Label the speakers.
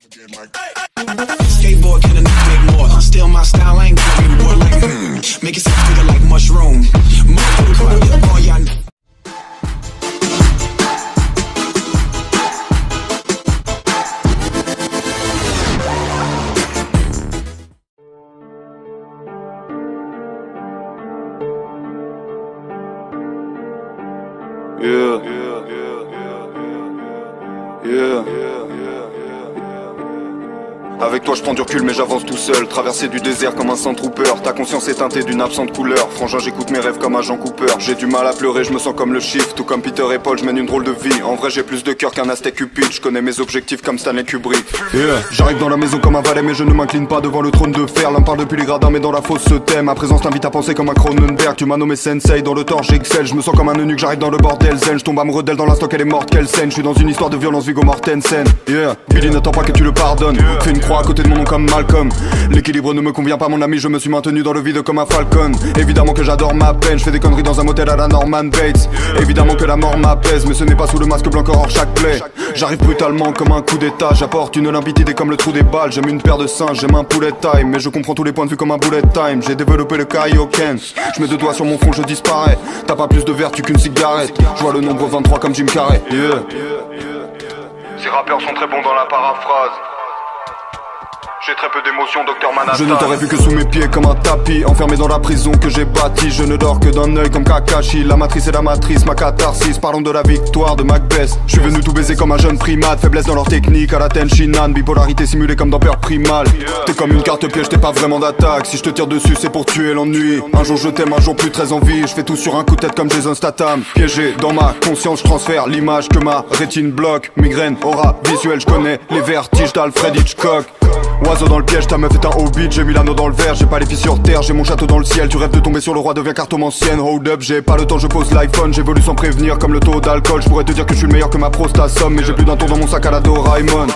Speaker 1: Skateboard can a nigga make more. Still my style ain't going boy like make it sound bigger like mushroom. Motherfucker, all y'all.
Speaker 2: Avec toi je prends du recul mais j'avance tout seul. Traverser du désert comme un Sandtrooper. Ta conscience est teintée d'une absente couleur. Frangin j'écoute mes rêves comme un Jean Cooper. J'ai du mal à pleurer, je me sens comme le Shift. Tout comme Peter et Paul, je mène une drôle de vie. En vrai j'ai plus de cœur qu'un Aztec Cupid. Je connais mes objectifs comme Stanley Kubrick. J'arrive dans la maison comme un valet mais je ne m'incline pas devant le trône de fer. L'un parle depuis les gradins mais dans la fosse se tait. Ma présence t'invite à penser comme un Cronenberg. Tu m'as nommé Sensei, dans le tort j'excelle. Je me sens comme un eunuque, j'arrive dans le bordel zen. Je tombe amoureux d'elle dans l'instant qu'elle est morte, quelle scène. Je suis dans une histoire de violence Viggo Mortensen. Billy n'attend pas que tu le pardonnes. Fais une croix à côté de mon nom comme Malcolm. L'équilibre ne me convient pas mon ami, je me suis maintenu dans le vide comme un falcon. Évidemment que j'adore ma peine, je fais des conneries dans un motel à la Norman Bates. Évidemment que la mort m'apaise, mais ce n'est pas sous le masque blanc hors chaque plaie. J'arrive brutalement comme un coup d'état, j'apporte une limpidité comme le trou des balles. J'aime une paire de singes, j'aime un poulet time, mais je comprends tous les points de vue comme un bullet time. J'ai développé le Kaioken, je mets deux doigts sur mon front, je disparais. T'as pas plus de vertu qu'une cigarette, je vois le nombre 23 comme Jim Carrey. Ces rappeurs sont très bons dans la paraphrase. J'ai très peu d'émotions, Docteur Manhattan. Je ne t'aurais vu que sous mes pieds comme un tapis, enfermé dans la prison que j'ai bâtie. Je ne dors que d'un œil comme Kakashi. La matrice est la matrice, ma catharsis. Parlons de la victoire de Macbeth. Je suis venu tout baiser comme un jeune primate. Faiblesse dans leur technique à la Tenshinhan. Bipolarité simulée comme dans Peur Primal. T'es comme une carte piège, t'es pas vraiment d'attaque. Si je te tire dessus c'est pour tuer l'ennui. Un jour je t'aime, un jour plus très envie. Je fais tout sur un coup de tête comme Jason Statham. Piégé dans ma conscience, je transfère l'image que ma rétine bloque. Migraine, aura visuelle, je connais les vertiges d'Alfred Hitchcock. Oiseau dans le piège, ta meuf est un hobbit. J'ai mis l'anneau dans le verre, j'ai pas les filles sur terre. J'ai mon château dans le ciel, tu rêves de tomber sur le roi, deviens cartomancienne. Hold up, j'ai pas le temps, je pose l'iPhone. J'évolue sans prévenir comme le taux d'alcool. Je pourrais te dire que je suis le meilleur que ma prostate somme, mais j'ai plus d'un tour dans mon sac à la Doraemon.